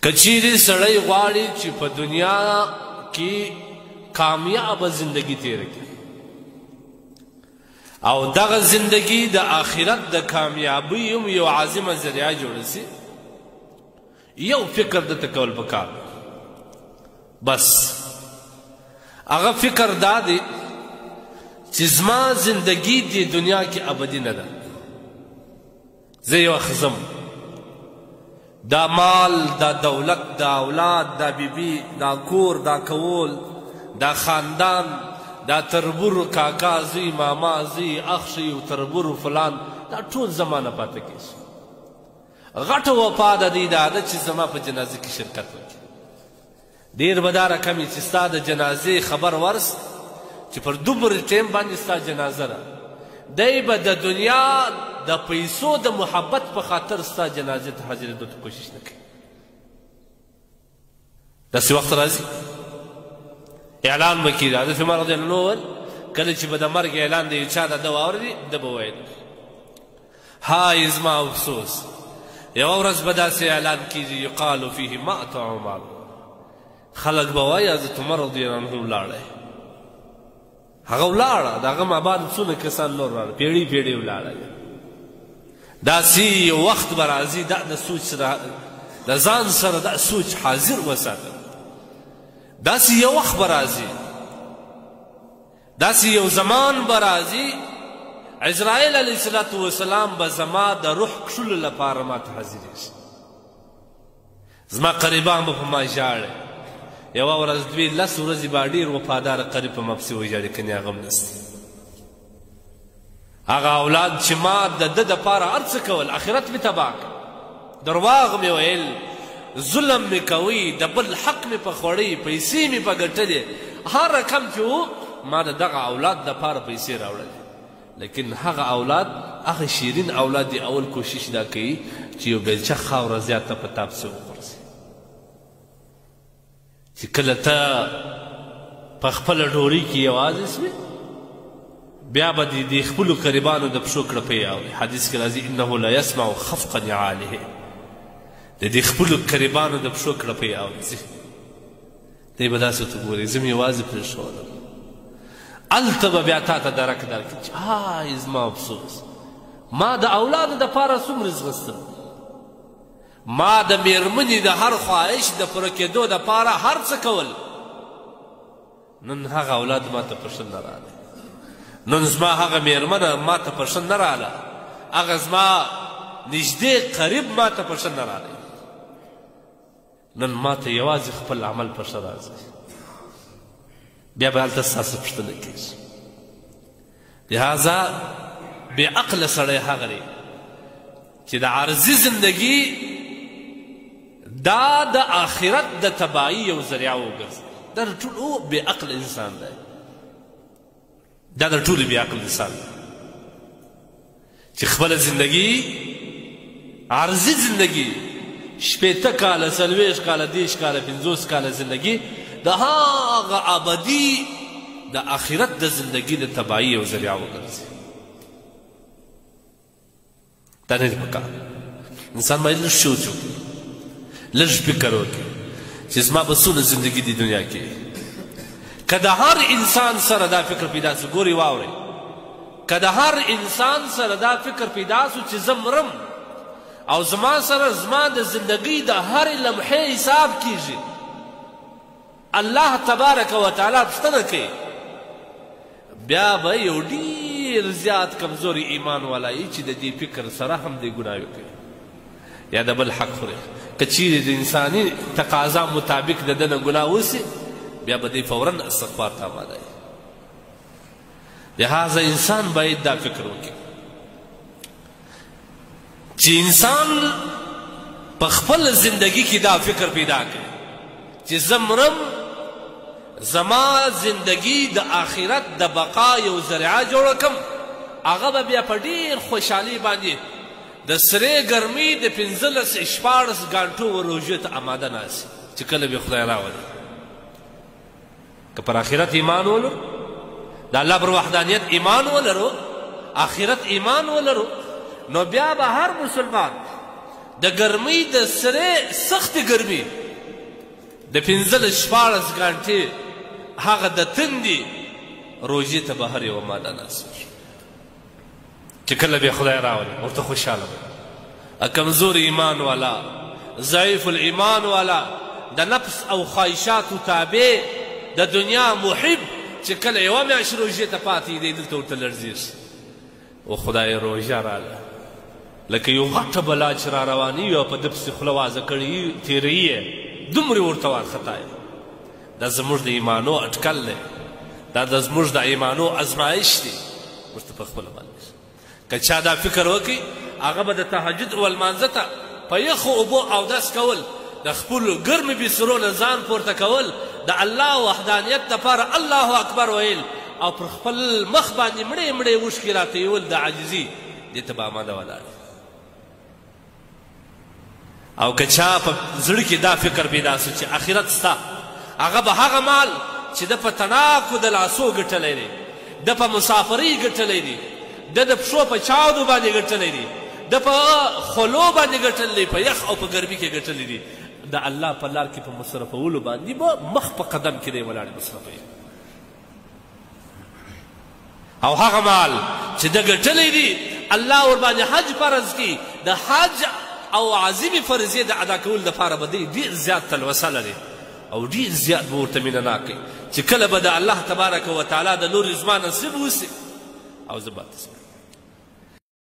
کچیری سړی غواړي چې په دنیا کې کامیابه زندگی تیره کړي او دغه زندگی د آخرت د کامیابی هم یو عظیمه ذریعه جوړه سي یو فکر درته کول پکار بس هغه فکر دا دی چې زما زندگی دی دنیا کې ابدي نه ده زه یو ښځم دا مال دا دولت دا اولاد دا بیبي دا کور دا کول دا خاندان دا تربور کاکا زوی ماما زوی اخشی و تربور فلان دا ټول زمانه پاته کیږي غټه وفا د دې دا ده چې زما په جنازه کې شرکت وکړي ډېر به دا رقم وي چې ستا د جنازې خبر ورس چې پر دومره ټیم باندې ستا جنازه ده دی به د دنیا د پیسو د محبت په خاطر ستا جنازې ته حاضرېدو ته کوشش نه کوي داسې وخت راځي اعلان به کېږي حضرت عمر رضی الله عنه وویل کله چې به د مرګ اعلان د یو چا د ده واورېدي ده به ویل های زما افسوس یوه ورځ به داسې اعلان کېږي یقال فیه مات عمر خلک به وایي حضرت عمر رضی الله عنه ولاړی هغه ولاړه د هغه مابعد څونه کسان نور راغله پیړۍ پیړۍ ولاړه داسې یو وخت به راځي دا د سوچ سره د ځان سره دا سوچ حاضر وساته داسې یو وخت به راځي داسې یو زمان به راځي عزرائیل علیه الصلاة وسلام به زما د روح کښلو لپاره ما ته حاضرېږي زما قریبان به په ما ژاړي یوه ورځ دوی 10 ورځې به ډېر وفاداره قریب په ما پسې وژاړي کنې هغه هم نسته هغه اولاد چې ما د ده دپاره هر څه کول آخرت مې تباه کړ درواغ مې ویل ظلم مې کوي د بل حق مې په خوړی پیسې مې په ګټلې هر رقم چې و ما د دغه اولاد دپاره پیسې راوړلې لیکن هغه اولاد هغه شیرین اولاد دی اول کوشش دا کوي چې یو بیلچه خاوره زیاته په تا پسې وغورځي چې کله ته په خپله ډوډۍ کې یوازې سوې بیا به د خپلو قریبانو د پښو کړپۍ اوري حدیث کې راځي انه لا یسمع خفق نعاله د دې خپلو قریبانو د پښو کړپۍ اوري دی به داسې ورته ګوري زه مې یوازې پرېښودم هلته به بیا تا ته درک درکړي چې های زما افسوس ما د اولادو دپاره څومره زغستل ما د میرمنې د هر خواهش د پوره کېدو دپاره هر څه کول نن هغه اولاد ما ته په ښه نه راغلی نن زما هغه میرمنه ما ته په ښه نه راغله هغه زما نږدې قریب ما ته په ښه نه راغلی نن ما ته یوازې خپل عمل په ښه راځي بیا به هلته ستاسو پوښتنه کېږي لهذا بې عقله سړی هغه دی چې د عارضي زندګي دا د آخرت د تباهي یو ذریعه وګرځي دا د ټولو بې عقل انسان دی دا د ټولو بې عقل انسان دی چې خپله زندګي عارضي زندګي 80 کاله 40 کاله 30 کاله 50 کاله زندګي د هغه ابدي د آخرت د زندګي د تباهي یو ذریعه وګرځي دا نه دی پکار انسان باید لږ سوچ وکړي لږ فکر وکړي چې زما به څونه زندګي دی دنیا کې که د هر انسان سره دا فکر پیدا سو ګورې واورئ که د هر انسان سره دا فکر پیدا سو چې زه مرم او زما سره زما د زندګۍ د هرې لمحې حساب کیږي الله تبارک وتعالی پوښتنه کوي بیا به یو ډېر زیات کمزوري ایمان والا یي چې د دې فکر سره هم دی ګناه وکړي یا د بل حق خوري که چیرې د انساني تقاضا مطابق د ده نه ګناه وسي بیا به دی فورا استغفار ته آماده وي لهذا انسان باید دا فکر وکړي چې انسان په خپل زندگی کې دا فکر پیدا کړي چې زه مرم زما زندگی د آخرت د بقا یو ذریعه جوړه کړم هغه به بیا په ډېر خوشحالي باندې د سرې ګرمۍ د 15-14 ګانټو روژې ته آماده ناست چې کله به خدای راولي که پر آخرت ایمان ولرو د الله پر وحدانیت ایمان ولرو آخرت ایمان ولرو نو بیا به هر مسلمان د ګرمۍ د سرې سختې ګرمي د 15-14 ګانټې هغه د تندې روژې ته بهر یوه ماده ناست وي چې کله بیا خدای راولي ورته خوشحاله وي کمزور ایمان والا ضعیف الایمان والا د نفس او خواهشاتو تابع د دنیا محب چې کله یوه میاشت روژې ته پاتې دی دلته ورته لړزېږي و خدای روژه راله لکه یو غټه بلا چې را رواني وي او په ده پسې خوله وازه کړي تېروي یې دومرې ورته وارخطا یې دا زموږ د ایمانو اټکل دی دا زموږ د ایمانو ازمایش دی ورته په خپله باندې که چا دا فکر وکړي هغه به د تهجد ولمانځه ته په یخو اوبو اودس کول د خپلو ګرمې بسترو نه ځان پورته کول د الله وحدانیت دپاره الله اکبر ویل او پر خپل مخ باندې مړې مړې اوښکې راتویول د عاجزي دې ته به اماده ولاړ او که چا په زړه کې دا فکر پیدا سو چې آخرت ستا هغه به هغه مال چې ده په تناکو د لاسو ګټلی دی ده په مسافرۍ ګټلی دی ده د پښو په چاودو باندې ګټلی دی ده په خولو باندې ګټلی دی په یخ او په ګرمي کې ګټلی دی د الله په لار کې په مصرفولو باندې به مخ په قدم کې دی ولاړ مصرفوي او هغه مال چې ده ګټلی دی الله ورباندې حج فرض کړي د حج او عظیمې فرضیې د ادا کولو دپاره به دی ډېر زیات تلوسه لري او ډېر زیات به ورته مینه ناک کوي چې کله به د الله تبارک وتعالی د نور زما نصیب وسي او زه به تسلیم